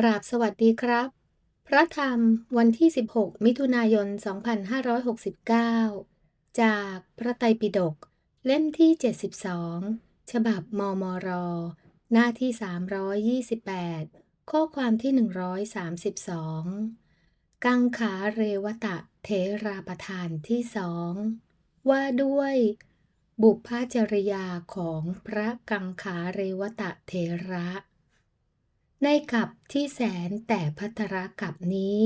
กราบสวัสดีครับพระธรรมวันที่ 16 มิถุนายน 2569 จากพระไตรปิฎกเล่มที่ 72 ฉบับมมร หน้าที่ 328 ข้อความที่ 132 กังขาเรวตะเถราประธานที่สองว่าด้วยบุพจริยาของพระกังขาเรวตะเถระ ในกัปที่แสนแต่ภัทรกัปนี้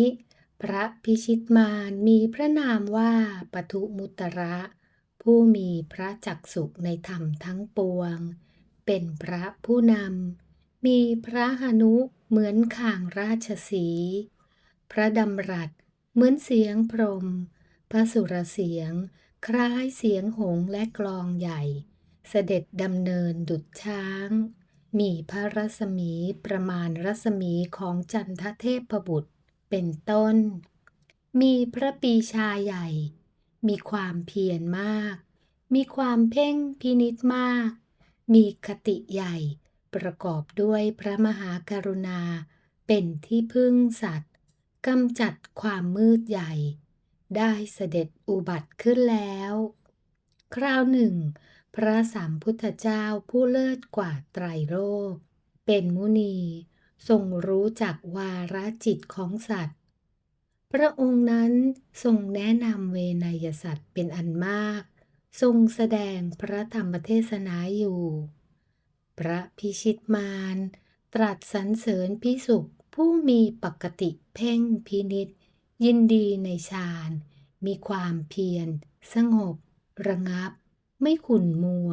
พระพิชิตมารมีพระนามว่าปทุมุตระ ผู้มีพระจักษุในธรรมทั้งปวง เป็นพระผู้นำ มีพระหนุเหมือนข่างราชสีห์พระดำรัสเหมือนเสียงพรหมพระสุรเสียงคล้ายเสียงหงส์และกลองใหญ่ เสด็จดำเนินดุจช้าง มีพระรัศมีประมาณรัศมีของจันทเทพบุตรเป็นต้น มีพระปีชาใหญ่ มีความเพียรมาก มีความเพ่งพินิจมาก มีคติใหญ่ ประกอบด้วยพระมหากรุณา เป็นที่พึ่งสัตว์ กำจัดความมืดใหญ่ ได้เสด็จอุบัติขึ้นแล้ว คราวหนึ่ง พระสัมพุทธเจ้าผู้เลิศกว่าไตรโลก เป็นมุนีทรงรู้จักวาระจิตของสัตว์ พระองค์นั้นทรงแนะนำเวนยสัตว์เป็นอันมาก ทรงแสดงพระธรรมเทศนาอยู่ พระพิชิตมารตรัสสรรเสริญภิกษุผู้มีปกติเพ่งพินิจยินดีในฌานมีความเพียรสงบ ระงับ ไม่ขุ่นมัว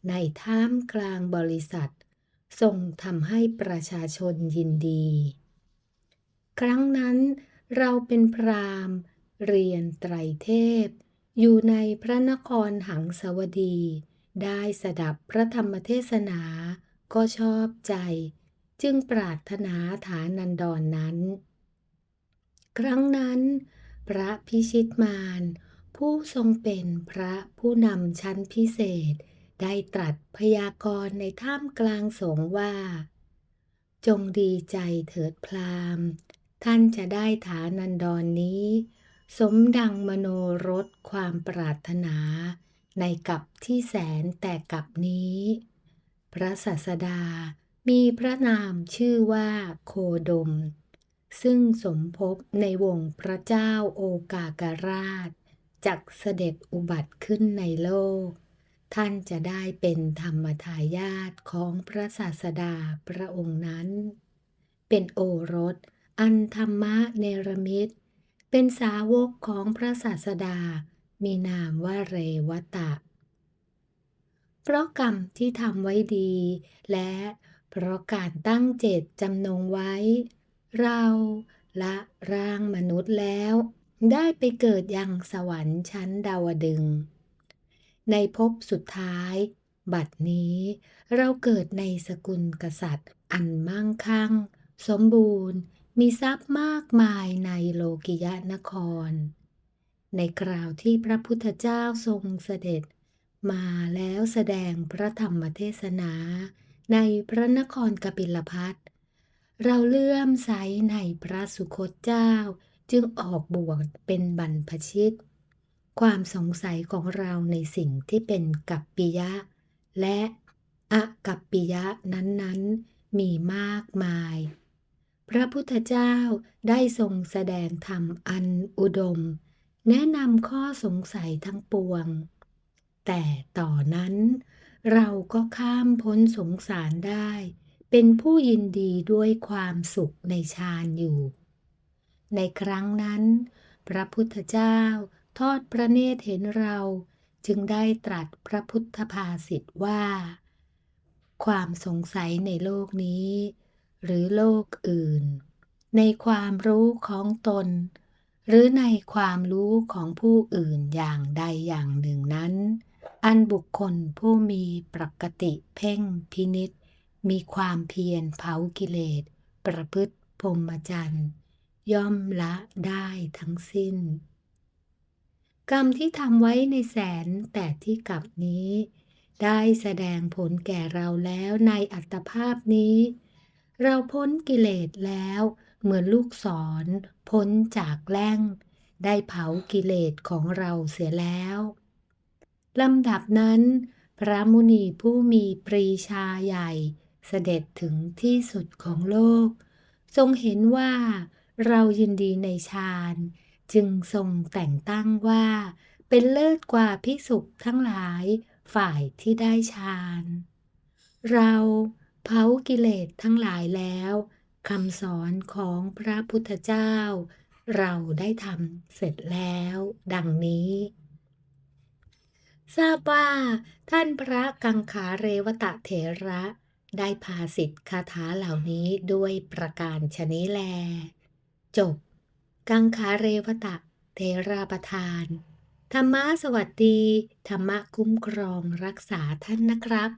ในท่ามกลางบริษัท ทรงทำให้ประชาชนยินดี ครั้งนั้นเราเป็นพราหมณ์เรียนไตรเทพ อยู่ในพระนครหังสาวดี ได้สดับพระธรรมเทศนา ก็ชอบใจ จึงปรารถนาฐานันดรนนั้น ครั้งนั้น พระพิชิตมารผู้ทรงเป็นพระผู้นำชั้นพิเศษ ได้ตรัสพยากรณ์ในท่ามกลางสงฆ์ว่า จงดีใจเถิดพราหมณ์ ท่านจะได้ฐานันดรนนี้ สมดังมโนรสความปรารถนา ในกัปที่แสนแต่กัปนี้ พระศาสดามีพระนามชื่อว่าโคดม ซึ่งสมภพในวงพระเจ้าโอกากราช จักเสด็จอุบัติขึ้นในโลก ท่านจะได้เป็นธรรมทายาทของพระศาสดาพระองค์นั้น เป็นโอรสอันธรรมะเนรมิตเป็นสาวกของพระศาสดา มีนามว่าเรวตะ เพราะกรรมที่ทำไว้ดี และเพราะการตั้งเจตจำนงไว้ เราละร่างมนุษย์แล้ว ได้ไปเกิดยังสวรรค์ชั้นดาวดึงส์ในภพสุดท้าย บัดนี้เราเกิดในสกุลกษัตริย์ อันมั่งคั่ง สมบูรณ์ มีทรัพย์มากมายในโลกิยนคร ในคราวที่พระพุทธเจ้าทรงเสด็จ มาแล้วแสดงพระธรรมเทศนา ในพระนครกบิลพัสต์เราเลื่อมใสในพระสุคตเจ้า จึงออกบวชเป็นบรรพชิต ความสงสัยของเราในสิ่งที่เป็นกัปปิยะ และอกัปปิยะนั้นๆ มีมากมาย พระพุทธเจ้าได้ทรงแสดงธรรมอันอุดม แนะนำข้อสงสัยทั้งปวง แต่ต่อนนั้น เราก็ข้ามพ้นสงสารได้ เป็นผู้ยินดีด้วยความสุขในฌานอยู่ ในครั้งนั้น พระพุทธเจ้าทอดพระเนตรเห็นเรา จึงได้ตรัสพระพุทธภาษิตว่า ความสงสัยในโลกนี้ หรือโลกอื่น ในความรู้ของตน หรือในความรู้ของผู้อื่นอย่างใดอย่างหนึ่งนั้น อันบุคคลผู้มีปกติเพ่งพินิจมีความเพียรเผากิเลส ประพฤติพรหมจรรย์ ย่อมละได้ทั้งสิ้น กรรมที่ทำไว้ในแสนแต่ที่กัปนี้ ได้แสดงผลแก่เราแล้วในอัตภาพนี้ เราพ้นกิเลสแล้วเหมือนลูกศรพ้นจากแล่งได้เผากิเลสของเราเสียแล้วลำดับนั้นพระมุนีผู้มีปรีชาใหญ่เสด็จถึงที่สุดของโลกทรงเห็นว่าเรายินดีในฌานจึงทรงแต่งตั้งว่าเป็นเลิศกว่าภิกษุทั้งหลายฝ่ายที่ได้ฌาน เราเผากิเลสทั้งหลายแล้วคำสอนของพระพุทธเจ้าเราได้ทำเสร็จแล้วดังนี้ทราบว่าท่านพระกังขาเรวตะเถระได้ภาสิทธิคาถาเหล่านี้ด้วยประการชนี้แลจบกังขาเรวตะเถราประทานธรรมะสวัสดีธรรมะคุ้มครองรักษาท่านนะครับ